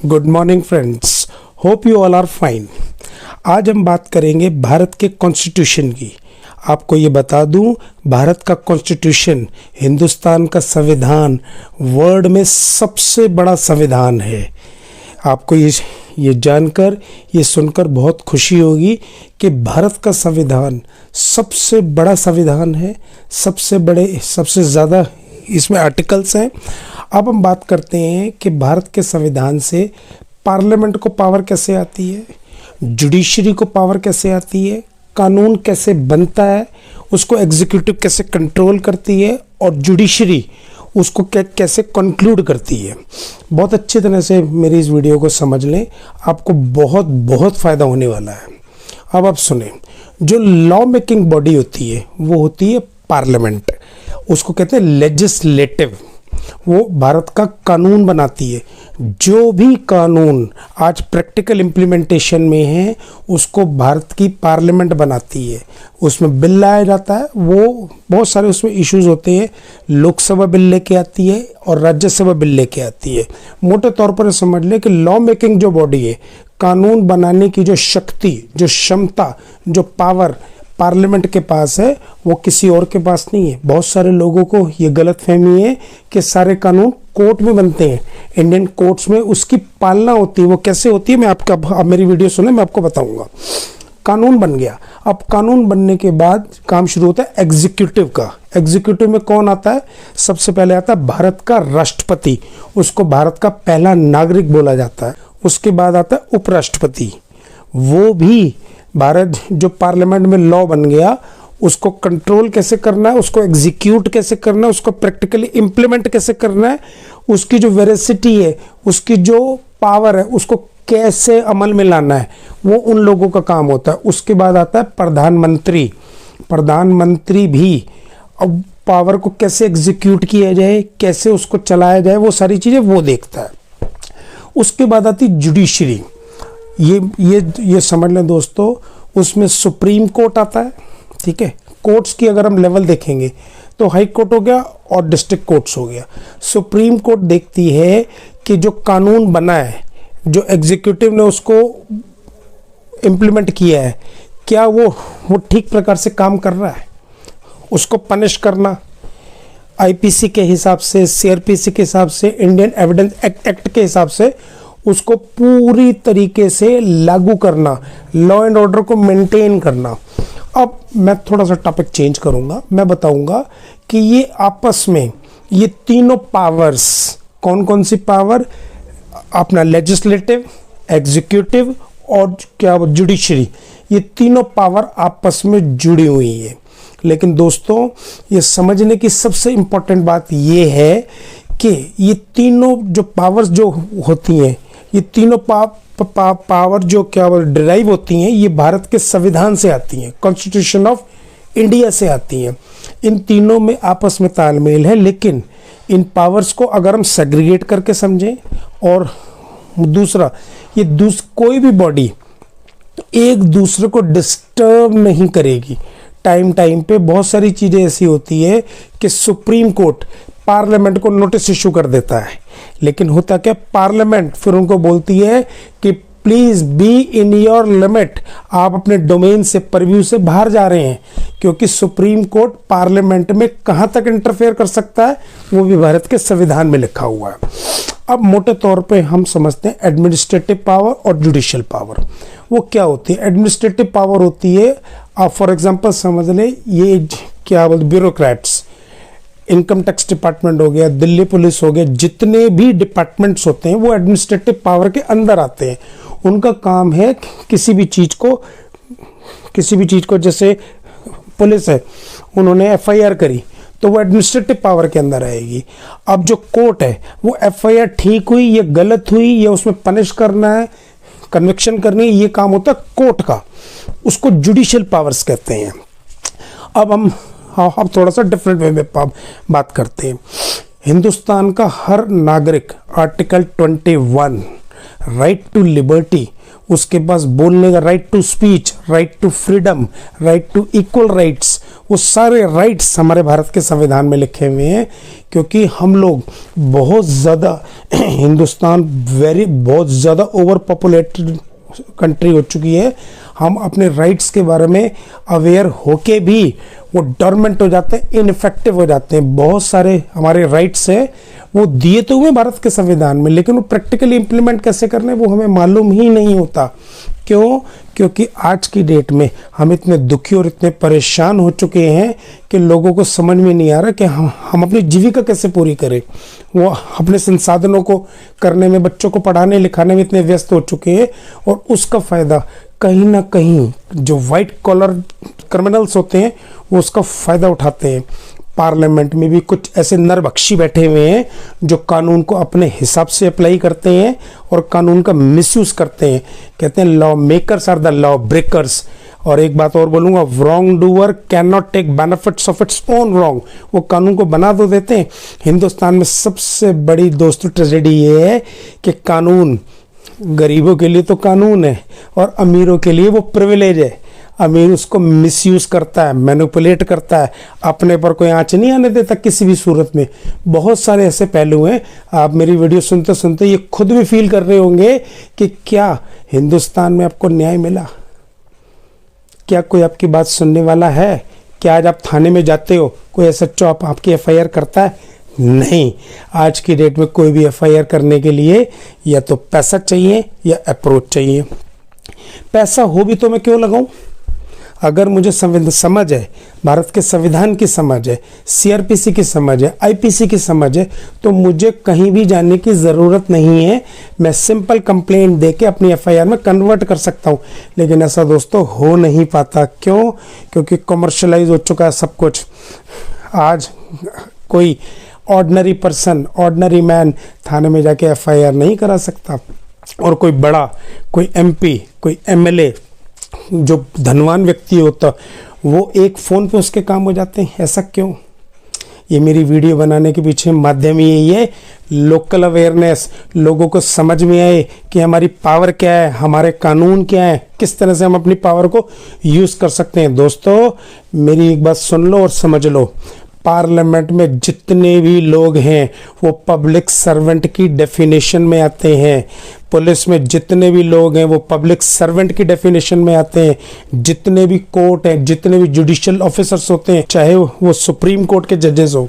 Good morning friends, hope you all are fine. आज हम बात करेंगे भारत के कॉन्स्टिट्यूशन की। आपको ये बता दूं, भारत का कॉन्स्टिट्यूशन, हिंदुस्तान का संविधान, वर्ल्ड में सबसे बड़ा संविधान है। आपको ये जानकर, ये सुनकर बहुत खुशी होगी कि भारत का संविधान सबसे बड़ा संविधान है, सबसे ज़्यादा इसमें आर्टिकल्स हैं। अब हम बात करते हैं कि भारत के संविधान से पार्लियामेंट को पावर कैसे आती है, जुडिशरी को पावर कैसे आती है, कानून कैसे बनता है, उसको एग्जीक्यूटिव कैसे कंट्रोल करती है और जुडिशरी उसको कैसे कंक्लूड करती है। बहुत अच्छी तरह से मेरी इस वीडियो को समझ लें, आपको बहुत फ़ायदा होने वाला है। अब आप सुने, जो लॉ मेकिंग बॉडी होती है वो होती है पार्लियामेंट, उसको कहते हैं लेजिस्लेटिव। वो भारत का कानून बनाती है। जो भी कानून आज प्रैक्टिकल इम्प्लीमेंटेशन में है उसको भारत की पार्लियामेंट बनाती है। उसमें बिल लाया जाता है, वो बहुत सारे उसमें इश्यूज होते हैं। लोकसभा बिल लेके आती है और राज्यसभा बिल लेके आती है। मोटे तौर पर समझ लें कि लॉ मेकिंग जो बॉडी है, कानून बनाने की जो शक्ति, जो क्षमता, जो पावर पार्लियामेंट के पास है, वो किसी और के पास नहीं है। बहुत सारे लोगों को ये गलतफहमी है कि सारे कानून कोर्ट में बनते हैं। इंडियन कोर्ट्स में उसकी पालना होती है। वो कैसे होती है, मैं आप मेरी वीडियो सुने, मैं आपको बताऊंगा। कानून बन गया, अब कानून बनने के बाद काम शुरू होता है एग्जीक्यूटिव का। एग्जीक्यूटिव में कौन आता है? सबसे पहले आता है भारत का राष्ट्रपति, उसको भारत का पहला नागरिक बोला जाता है। उसके बाद आता है उपराष्ट्रपति। वो भी भारत जो पार्लियामेंट में लॉ बन गया, उसको कंट्रोल कैसे करना है, उसको एग्जीक्यूट कैसे करना है, उसको प्रैक्टिकली इम्प्लीमेंट कैसे करना है, उसकी जो वेरासिटी है, उसकी जो पावर है, उसको कैसे अमल में लाना है, वो उन लोगों का काम होता है। उसके बाद आता है प्रधानमंत्री। प्रधानमंत्री भी अब पावर को कैसे एग्जीक्यूट किया जाए, कैसे उसको चलाया जाए, वो सारी चीज़ें वो देखता है। उसके बाद आती जुडिशरी। ये समझ लें दोस्तों, उसमें सुप्रीम कोर्ट आता है। ठीक है, कोर्ट्स की अगर हम लेवल देखेंगे तो हाई कोर्ट हो गया और डिस्ट्रिक्ट कोर्ट्स हो गया। सुप्रीम कोर्ट देखती है कि जो कानून बना है, जो एग्जीक्यूटिव ने उसको इम्प्लीमेंट किया है, क्या वो ठीक प्रकार से काम कर रहा है। उसको पनिश करना आईपीसी के हिसाब से, सीआरपीसी के हिसाब से, इंडियन एविडेंस एक्ट के हिसाब से उसको पूरी तरीके से लागू करना, लॉ एंड ऑर्डर को मेंटेन करना। अब मैं थोड़ा सा टॉपिक चेंज करूंगा, मैं बताऊंगा कि ये आपस में ये तीनों पावर्स, कौन कौन सी पावर, अपना लेजिस्लेटिव, एग्जीक्यूटिव और क्या जुडिशरी, ये तीनों पावर आपस में जुड़ी हुई है। लेकिन दोस्तों, ये समझने की सबसे इंपॉर्टेंट बात ये है कि ये तीनों जो पावर्स जो होती हैं, ये तीनों पावर जो क्या डिराइव होती हैं, ये भारत के संविधान से आती हैं, कॉन्स्टिट्यूशन ऑफ इंडिया से आती हैं। इन तीनों में आपस में तालमेल है। लेकिन इन पावर्स को अगर हम सेग्रीगेट करके समझें, और दूसरा, ये कोई भी बॉडी एक दूसरे को डिस्टर्ब नहीं करेगी। टाइम पे बहुत सारी चीज़ें ऐसी होती है कि सुप्रीम कोर्ट पार्लियामेंट को नोटिस इशू कर देता है, लेकिन होता क्या, पार्लियामेंट फिर उनको बोलती है कि please be in your limit, आप अपने डोमेन से, परव्यू से बाहर जा रहे हैं। क्योंकि सुप्रीम कोर्ट पार्लियामेंट में कहां तक इंटरफेयर कर सकता है, वो भी भारत के संविधान में लिखा हुआ है। अब मोटे तौर पे हम समझते हैं एडमिनिस्ट्रेटिव पावर और जुडिशियल पावर। वो क्या होती है? एडमिनिस्ट्रेटिव पावर होती है, आप फॉर एग्जांपल समझ लें, ये क्या बोलते, ब्यूरोक्रेट्स, इनकम टैक्स डिपार्टमेंट हो गया, दिल्ली पुलिस हो गया, जितने भी डिपार्टमेंट्स होते हैं वो एडमिनिस्ट्रेटिव पावर के अंदर आते हैं। उनका काम है किसी भी चीज़ को, जैसे पुलिस है, उन्होंने एफआईआर करी तो वो एडमिनिस्ट्रेटिव पावर के अंदर आएगी। अब जो कोर्ट है, वो एफआईआर ठीक हुई या गलत हुई, या उसमें पनिश करना है, कन्विक्शन करनी है, ये काम होता है कोर्ट का। उसको जुडिशियल पावर्स कहते हैं। अब हम थोड़ा सा डिफरेंट वे में बात करते हैं। हिंदुस्तान का हर नागरिक, आर्टिकल 21, राइट टू लिबर्टी, उसके पास बोलने का right to speech, right to freedom, right to equal rights, वो सारे राइट्स हमारे भारत के संविधान में लिखे हुए हैं। क्योंकि हम लोग बहुत ज़्यादा हिंदुस्तान बहुत ज़्यादा ओवर पॉपुलेटेड कंट्री हो चुकी है। हम अपने राइट्स के बारे में अवेयर होके भी वो डोरमेंट हो जाते हैं, इनफेक्टिव हो जाते हैं। बहुत सारे हमारे राइट्स हैं वो दिए तो हुए भारत के संविधान में, लेकिन वो प्रैक्टिकली इम्प्लीमेंट कैसे करने वो हमें मालूम ही नहीं होता। क्यों? क्योंकि आज की डेट में हम इतने दुखी और इतने परेशान हो चुके हैं कि लोगों को समझ में नहीं आ रहा कि हम अपनी जीविका कैसे पूरी करें। वो अपने संसाधनों को करने में, बच्चों को पढ़ाने लिखाने में इतने व्यस्त हो चुके हैं, और उसका फ़ायदा कहीं ना कहीं जो वाइट कॉलर क्रिमिनल्स होते हैं वो उसका फ़ायदा उठाते हैं। पार्लियामेंट में भी कुछ ऐसे नरबख्शी बैठे हुए हैं जो कानून को अपने हिसाब से अप्लाई करते हैं और कानून का मिसयूज़ करते हैं। कहते हैं law makers are the law breakers. और एक बात और बोलूँगा, wrong doer can not take benefits of its own wrong. वो कानून को बना तो देते हैं। हिंदुस्तान में सबसे बड़ी दोस्तों ट्रेजेडी ये है कि कानून गरीबों के लिए तो कानून है और अमीरों के लिए वो प्रिविलेज है। अमीर उसको मिसयूज़ करता है, मैनिपुलेट करता है, अपने पर कोई आँच नहीं आने देता किसी भी सूरत में। बहुत सारे ऐसे पहलू हैं। आप मेरी वीडियो सुनते सुनते ये खुद भी फील कर रहे होंगे कि क्या हिंदुस्तान में आपको न्याय मिला? क्या कोई आपकी बात सुनने वाला है? क्या आज आप थाने में जाते हो, कोई एसएचओ आपकी एफआईआर करता है? नहीं। आज की डेट में कोई भी एफआईआर करने के लिए या तो पैसा चाहिए या अप्रोच चाहिए। पैसा हो भी तो मैं क्यों लगाऊं? अगर मुझे समझ है, भारत के संविधान की समझ है, सीआरपीसी की समझ है, आईपीसी की समझ है, तो मुझे कहीं भी जाने की ज़रूरत नहीं है। मैं सिंपल कंप्लेंट देके अपनी एफआईआर में कन्वर्ट कर सकता हूँ। लेकिन ऐसा दोस्तों हो नहीं पाता। क्यों? क्योंकि कमर्शलाइज हो चुका है सब कुछ। आज कोई ऑर्डिनरी पर्सन, ऑर्डिनरी मैन थाने में जाके एफआईआर नहीं करा सकता, और कोई बड़ा, कोई एमपी, कोई एमएलए जो धनवान व्यक्ति होता वो एक फ़ोन पे उसके काम हो जाते हैं। ऐसा क्यों? ये मेरी वीडियो बनाने के पीछे माध्यम यही है, लोकल अवेयरनेस, लोगों को समझ में आए कि हमारी पावर क्या है, हमारे कानून क्या है, किस तरह से हम अपनी पावर को यूज़ कर सकते हैं। दोस्तों मेरी एक बात सुन लो और समझ लो, पार्लियामेंट में जितने भी लोग हैं वो पब्लिक सर्वेंट की डेफिनेशन में आते हैं। पुलिस में जितने भी लोग हैं वो पब्लिक सर्वेंट की डेफिनेशन में आते हैं। जितने भी कोर्ट हैं, जितने भी जुडिशियल ऑफिसर्स होते हैं, चाहे वो सुप्रीम कोर्ट के जजेस हो।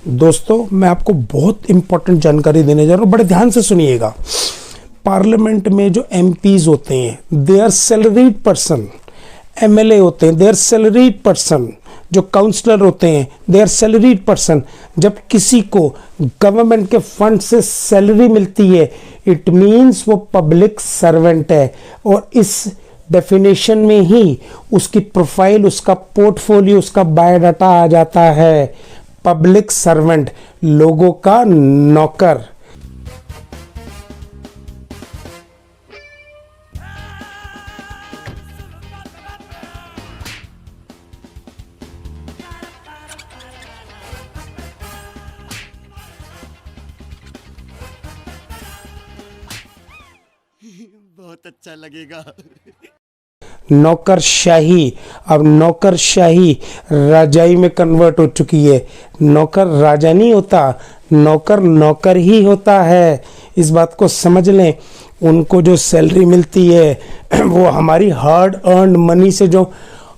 दोस्तों मैं आपको बहुत इंपॉर्टेंट जानकारी देने जा रहा हूँ, बड़े ध्यान से सुनिएगा। पार्लियामेंट में जो एमपीज होते हैं they are salaried person. MLA होते हैं दे आर सैलरीड पर्सन। जो काउंसलर होते हैं दे आर सैलरीड पर्सन। जब किसी को गवर्नमेंट के फंड से सैलरी मिलती है इट मीन्स वो पब्लिक सर्वेंट है। और इस डेफिनेशन में ही उसकी प्रोफाइल, उसका पोर्टफोलियो, उसका बायोडाटा आ जाता है। पब्लिक सर्वेंट, लोगों का नौकर। बहुत अच्छा लगेगा। नौकरशाही, अब नौकरशाही राजाई में कन्वर्ट हो चुकी है। नौकर राजा नहीं होता, नौकर नौकर ही होता है। इस बात को समझ लें। उनको जो सैलरी मिलती है वो हमारी हार्ड अर्नड मनी से, जो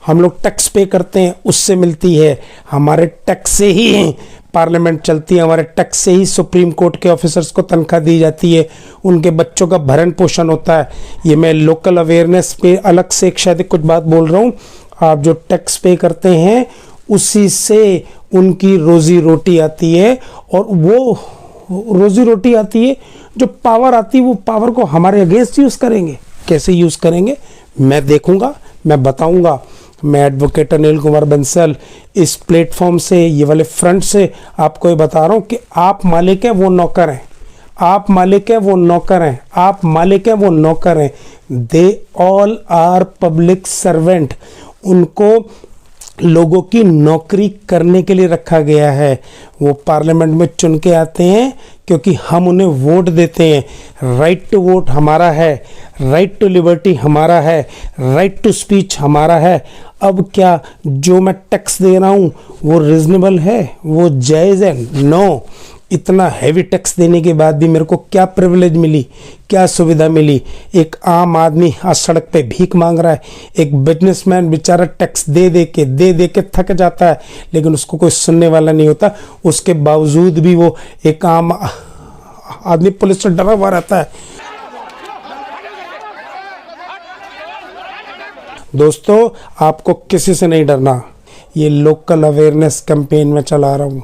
हम लोग टैक्स पे करते हैं उससे मिलती है। हमारे टैक्स से ही पार्लियामेंट चलती है, हमारे टैक्स से ही सुप्रीम कोर्ट के ऑफिसर्स को तनख्वाह दी जाती है, उनके बच्चों का भरण पोषण होता है। ये मैं लोकल अवेयरनेस पे अलग से एक शायद कुछ बात बोल रहा हूँ। आप जो टैक्स पे करते हैं उसी से उनकी रोजी रोटी आती है, और वो रोजी रोटी आती है, जो पावर आती है वो पावर को हमारे अगेंस्ट यूज़ करेंगे। कैसे यूज़ करेंगे मैं देखूंगा, मैं बताऊंगा। मैं एडवोकेट अनिल कुमार बंसल इस प्लेटफॉर्म से, ये वाले फ्रंट से आपको ये बता रहा हूँ कि आप मालिक हैं वो नौकर हैं, आप मालिक हैं वो नौकर हैं, आप मालिक हैं वो नौकर हैं। They all are public servant. उनको लोगों की नौकरी करने के लिए रखा गया है। वो पार्लियामेंट में चुन के आते हैं क्योंकि हम उन्हें वोट देते हैं। राइट टू वोट हमारा है, राइट टू लिबर्टी हमारा है, राइट टू स्पीच हमारा है। अब क्या जो मैं टैक्स दे रहा हूँ वो रीजनेबल है, वो जायज़ है? नो। इतना हैवी टैक्स देने के बाद भी मेरे को क्या प्रिविलेज मिली, क्या सुविधा मिली? एक आम आदमी आज सड़क पे भीख मांग रहा है, एक बिजनेसमैन बेचारा टैक्स दे दे के थक जाता है, लेकिन उसको कोई सुनने वाला नहीं होता। उसके बावजूद भी वो एक आम आदमी पुलिस से डरा हुआ रहता है। दोस्तों, आपको किसी से नहीं डरना। ये लोकल अवेयरनेस कैंपेन में चला रहा हूँ।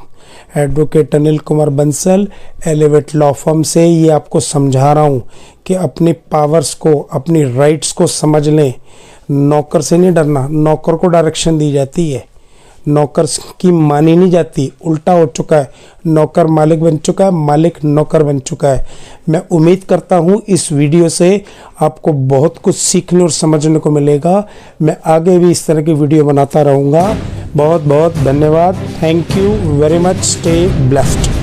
Advocate Anil Kumar Bansal, elevate law firm से ये आपको समझा रहा हूँ कि अपनी पावर्स को, अपनी राइट्स को समझ लें। नौकर से नहीं डरना। नौकर को डायरेक्शन दी जाती है, नौकर की मानी नहीं जाती। उल्टा हो चुका है, नौकर मालिक बन चुका है, मालिक नौकर बन चुका है। मैं उम्मीद करता हूँ इस वीडियो से आपको बहुत कुछ सीखने और समझने को मिलेगा। मैं आगे भी इस तरह की वीडियो बनाता रहूँगा। बहुत बहुत धन्यवाद। Thank you very much. Stay blessed.